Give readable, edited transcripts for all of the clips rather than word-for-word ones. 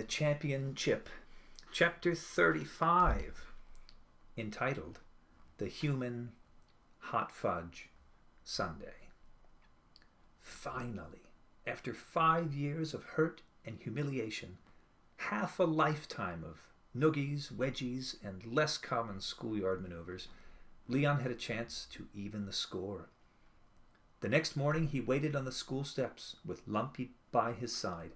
the Championship, Chapter 35, entitled The Human Hot Fudge Sundae. Finally, after 5 years of hurt and humiliation, half a lifetime of noogies, wedgies, and less common schoolyard maneuvers, Leon had a chance to even the score. The next morning he waited on the school steps with Lumpy by his side.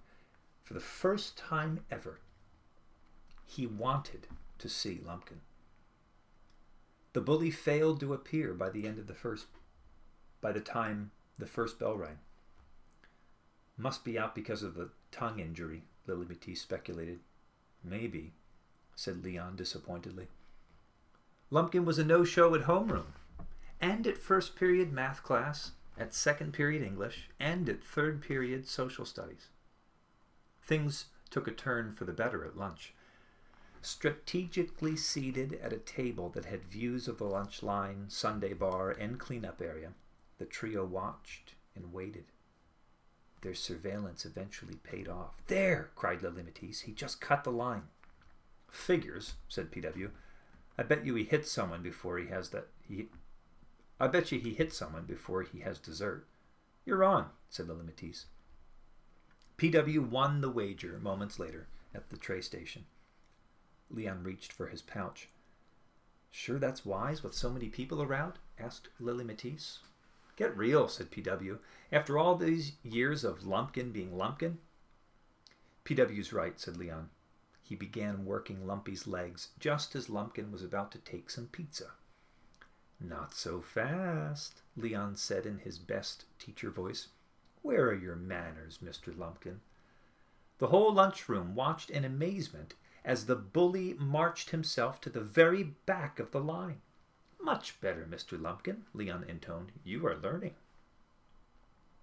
For the first time ever, he wanted to see Lumpkin. The bully failed to appear by the time the first bell rang. Must be out because of the tongue injury, Lily Matisse speculated. Maybe, said Leon disappointedly. Lumpkin was a no-show at homeroom, and at first period math class, at second period English, and at third period social studies. Things took a turn for the better at lunch. Strategically seated at a table that had views of the lunch line, Sundae bar, and cleanup area, the trio watched and waited. Their surveillance eventually paid off. There, cried Lily Matisse. He just cut the line. Figures, said PW. I bet you he hit someone before he has I bet you he hit someone before he has dessert. You're on, said Lily Matisse. PW won the wager moments later at the tray station. Leon reached for his pouch. Sure that's wise with so many people around? Asked Lily Matisse. Get real, said PW. After all these years of Lumpkin being Lumpkin? PW's right, said Leon. He began working Lumpy's legs just as Lumpkin was about to take some pizza. Not so fast, Leon said in his best teacher voice. Where are your manners, Mr. Lumpkin? The whole lunchroom watched in amazement as the bully marched himself to the very back of the line. Much better, Mr. Lumpkin, Leon intoned. You are learning.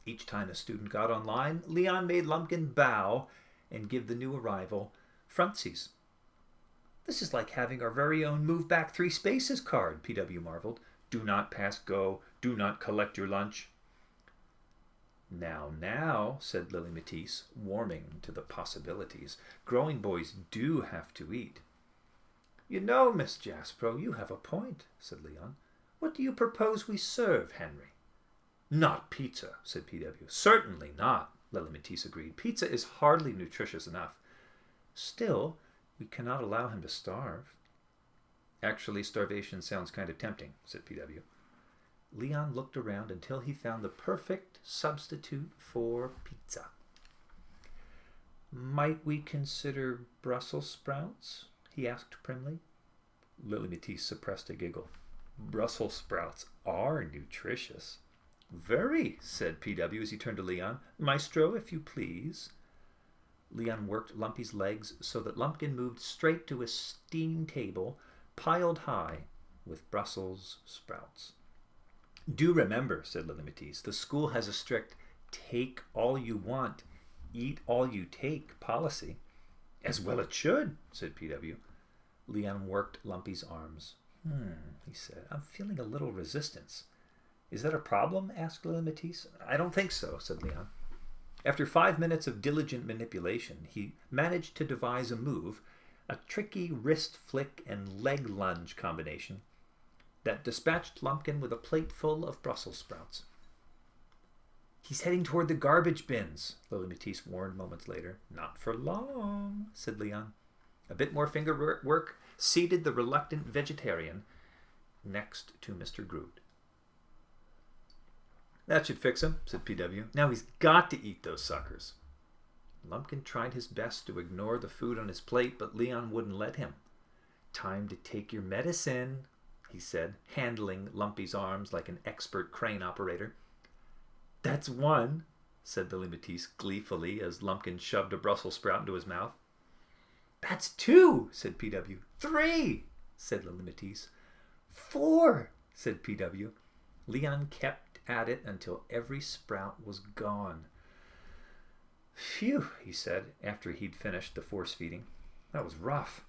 Each time a student got on line, Leon made Lumpkin bow and give the new arrival frontsies. This is like having our very own move back 3 spaces card, PW marveled. Do not pass go. Do not collect your lunch. Now, said Lily Matisse, warming to the possibilities. Growing boys do have to eat. You know, Miss Jaspro, you have a point, said Leon. What do you propose we serve, Henry? Not pizza, said PW. Certainly not, Lily Matisse agreed. Pizza is hardly nutritious enough. Still, we cannot allow him to starve. Actually, starvation sounds kind of tempting, said PW. Leon looked around until he found the perfect substitute for pizza. Might we consider Brussels sprouts? He asked primly. Lily Matisse suppressed a giggle. Brussels sprouts are nutritious. Very, said PW as he turned to Leon. Maestro, if you please. Leon worked Lumpy's legs so that Lumpkin moved straight to a steam table piled high with Brussels sprouts. Do remember, said Lily Matisse, the school has a strict take all you want, eat all you take policy. As well it should, said PW. Leon worked Lumpy's arms. He said, I'm feeling a little resistance. Is that a problem? Asked Lily Matisse. I don't think so, said Leon. After 5 minutes of diligent manipulation, he managed to devise a move, a tricky wrist flick and leg lunge combination that dispatched Lumpkin with a plate full of Brussels sprouts. He's heading toward the garbage bins, Lily Matisse warned moments later. Not for long, said Leon. A bit more finger work seated the reluctant vegetarian next to Mr. Groot. That should fix him, said PW. Now he's got to eat those suckers. Lumpkin tried his best to ignore the food on his plate, but Leon wouldn't let him. Time to take your medicine, he said, handling Lumpy's arms like an expert crane operator. That's 1, said Lily Matisse gleefully as Lumpkin shoved a Brussels sprout into his mouth. That's 2, said PW. 3, said Lily Matisse. 4, said PW. Leon kept at it until every sprout was gone. Phew, he said after he'd finished the force feeding. That was rough.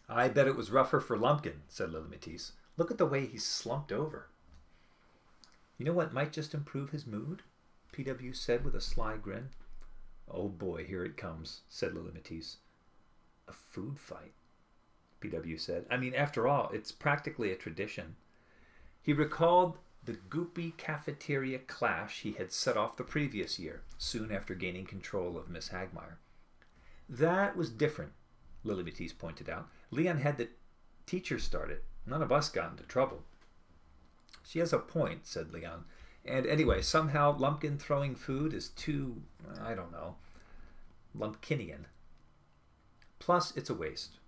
I bet it was rougher for Lumpkin, said Lily Matisse. Look at the way he's slumped over. You know what might just improve his mood? PW said with a sly grin. Oh boy, here it comes, said Lily Matisse. A food fight, PW said. I mean, after all, it's practically a tradition. He recalled the goopy cafeteria clash he had set off the previous year, soon after gaining control of Miss Hagmeyer. That was different, Lily Matisse pointed out. Leon had the teacher start it. None of us got into trouble. She has a point, said Leon. And anyway, somehow Lumpkin throwing food is too, I don't know, Lumpkinian. Plus, it's a waste,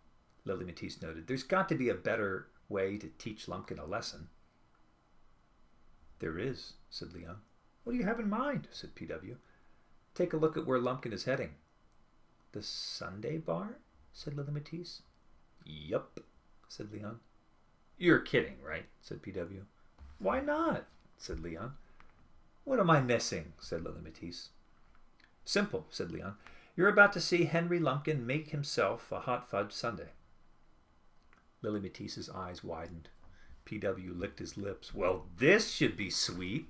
Lily Matisse noted. There's got to be a better way to teach Lumpkin a lesson. There is, said Leon. What do you have in mind? Said PW. Take a look at where Lumpkin is heading. The Sundae bar? Said Lily Matisse. Yup, said Leon. You're kidding, right? Said PW. Why not? Said Leon. What am I missing? Said Lily Matisse. Simple, said Leon. You're about to see Henry Lumpkin make himself a hot fudge sundae. Lily Matisse's eyes widened. PW licked his lips. Well, this should be sweet.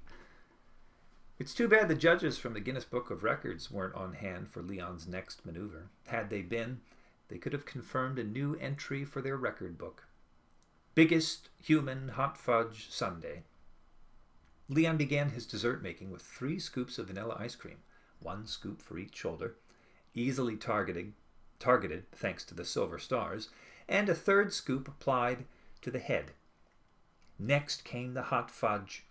It's too bad the judges from the Guinness Book of Records weren't on hand for Leon's next maneuver. Had they been, they could have confirmed a new entry for their record book. Biggest human hot fudge sundae. Leon began his dessert making with 3 scoops of vanilla ice cream, 1 scoop for each shoulder, easily targeted thanks to the silver stars, and a 3rd scoop applied to the head. Next came the hot fudge.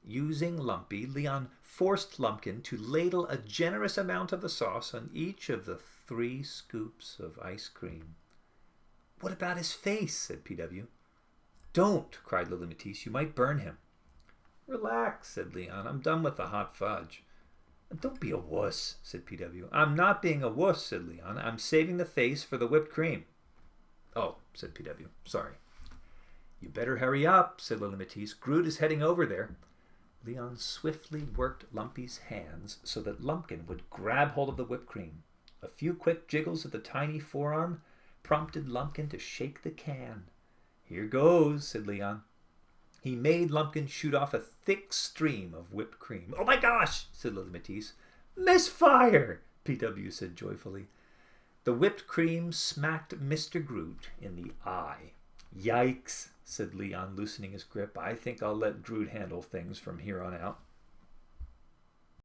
Using Lumpy, Leon forced Lumpkin to ladle a generous amount of the sauce on each of the 3 scoops of ice cream. What about his face? Said PW. Don't, cried Lily Matisse. You might burn him. Relax, said Leon. I'm done with the hot fudge. Don't be a wuss, said PW. I'm not being a wuss, said Leon. I'm saving the face for the whipped cream. Oh, said PW. Sorry. You better hurry up, said Lily Matisse. Groot is heading over there. Leon swiftly worked Lumpy's hands so that Lumpkin would grab hold of the whipped cream. A few quick jiggles of the tiny forearm prompted Lumpkin to shake the can. Here goes, said Leon. He made Lumpkin shoot off a thick stream of whipped cream. Oh my gosh, said Lily Matisse. Misfire, PW said joyfully. The whipped cream smacked Mr. Groot in the eye. Yikes, said Leon, loosening his grip. I think I'll let Groot handle things from here on out.